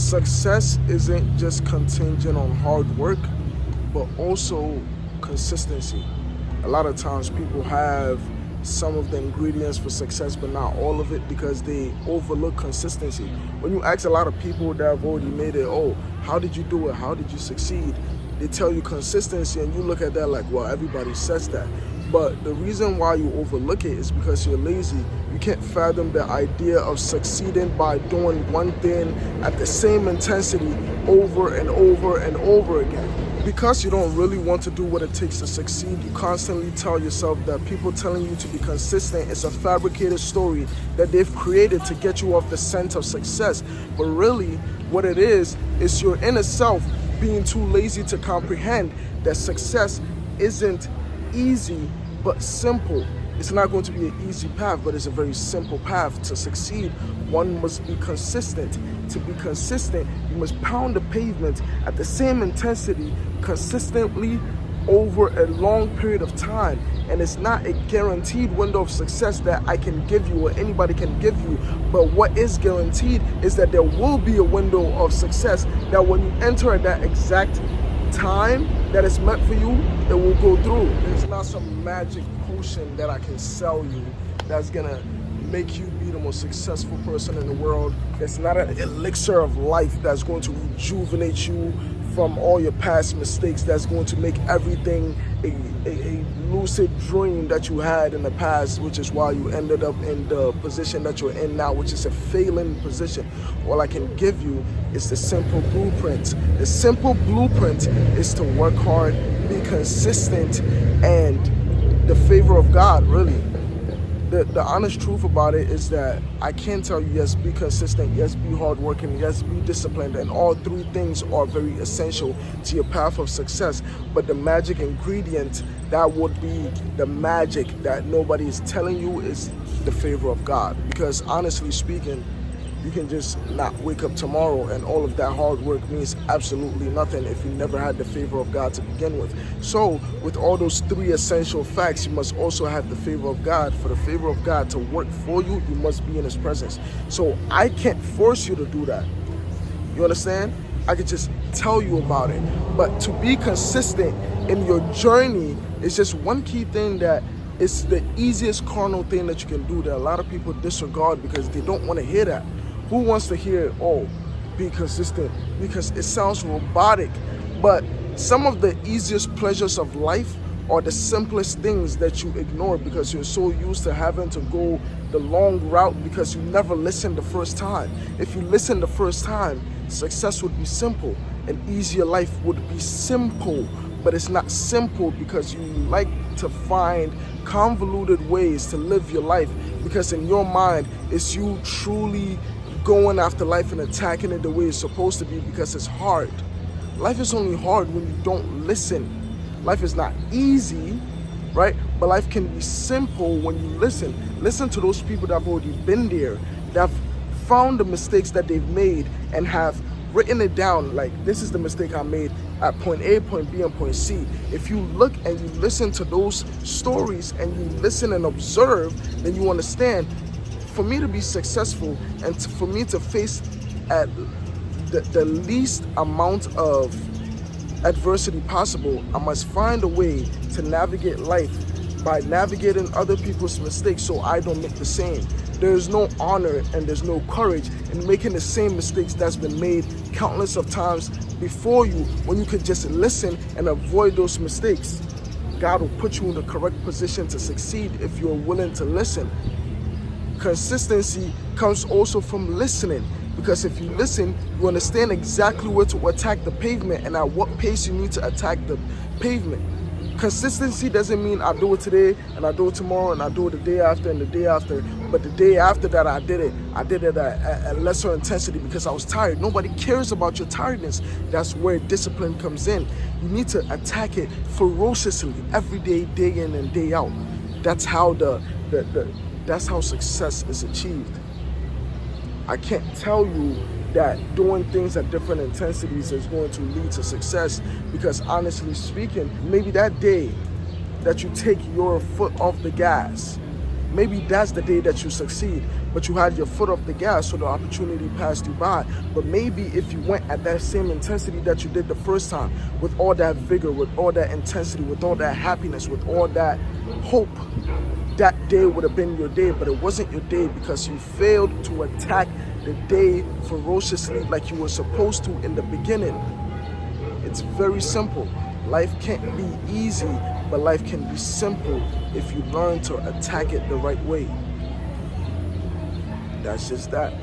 Success isn't just contingent on hard work, but also consistency. A lot of times people have some of the ingredients for success, but not all of it because they overlook consistency. When you ask a lot of people that have already made it, oh, how did you do it? How did you succeed? They tell you consistency, and you look at that like, well, everybody says that. But the reason why you overlook it is because you're lazy. You can't fathom the idea of succeeding by doing one thing at the same intensity over and over and over again. Because you don't really want to do what it takes to succeed, you constantly tell yourself that people telling you to be consistent is a fabricated story that they've created to get you off the scent of success. But really, what it is your inner self being too lazy to comprehend that success isn't easy but simple. It's not going to be an easy path, but it's a very simple path to succeed. One must be consistent. To be consistent, you must pound the pavement at the same intensity consistently over a long period of time. And it's not a guaranteed window of success that I can give you or anybody can give you. But what is guaranteed is that there will be a window of success that when you enter at that exact time that is meant for you, it will go through. There's not some magic potion that I can sell you that's gonna make you be the most successful person in the world. There's not an elixir of life that's going to rejuvenate you from all your past mistakes, that's going to make everything a lucid dream that you had in the past, which is why you ended up in the position that you're in now, which is a failing position. All I can give you is the simple blueprint. The simple blueprint is to work hard, be consistent, and the favor of God, really. The honest truth about it is that I can tell you, yes, be consistent, yes, be hardworking, yes, be disciplined, and all three things are very essential to your path of success. But the magic ingredient that would be the magic that nobody is telling you is the favor of God. Because honestly speaking, you can just not wake up tomorrow and all of that hard work means absolutely nothing if you never had the favor of God to begin with. So with all those three essential facts, you must also have the favor of God. For the favor of God to work for you, you must be in His presence. So I can't force you to do that. You understand? I could just tell you about it. But to be consistent in your journey is just one key thing that is the easiest carnal thing that you can do that a lot of people disregard because they don't want to hear that. Who wants to hear, oh, be consistent? Because it sounds robotic. But some of the easiest pleasures of life are the simplest things that you ignore because you're so used to having to go the long route because you never listened the first time. If you listen the first time, success would be simple. An easier life would be simple. But it's not simple because you like to find convoluted ways to live your life because in your mind, it's you truly going after life and attacking it the way it's supposed to be because it's hard. Life is only hard when you don't listen. Life is not easy, right? But life can be simple when you listen. Listen to those people that have already been there, that have found the mistakes that they've made and have written it down. Like, this is the mistake I made at point A, point B, and point C. If you look and you listen to those stories and you listen and observe, then you understand. For me to be successful and for me to face at the least amount of adversity possible, I must find a way to navigate life by navigating other people's mistakes so I don't make the same. There's no honor and there's no courage in making the same mistakes that's been made countless of times before you when you could just listen and avoid those mistakes. God will put you in the correct position to succeed if you're willing to listen. Consistency comes also from listening, because if you listen, you understand exactly where to attack the pavement and at what pace you need to attack the pavement. Consistency doesn't mean I do it today and I do it tomorrow and I do it the day after and the day after, but the day after that I did it at lesser intensity because I was tired. Nobody cares about your tiredness. That's where discipline comes in. You need to attack it ferociously every day, day in and day out. That's how that's how success is achieved. I can't tell you that doing things at different intensities is going to lead to success because honestly speaking, maybe that day that you take your foot off the gas, Maybe that's the day that you succeed, but you had your foot off the gas, so the opportunity passed you by. But maybe if you went at that same intensity that you did the first time, with all that vigor, with all that intensity, with all that happiness, with all that hope, that day would have been your day. But it wasn't your day because you failed to attack the day ferociously like you were supposed to in the beginning. It's very simple. Life can't be easy, but life can be simple if you learn to attack it the right way. That's just that.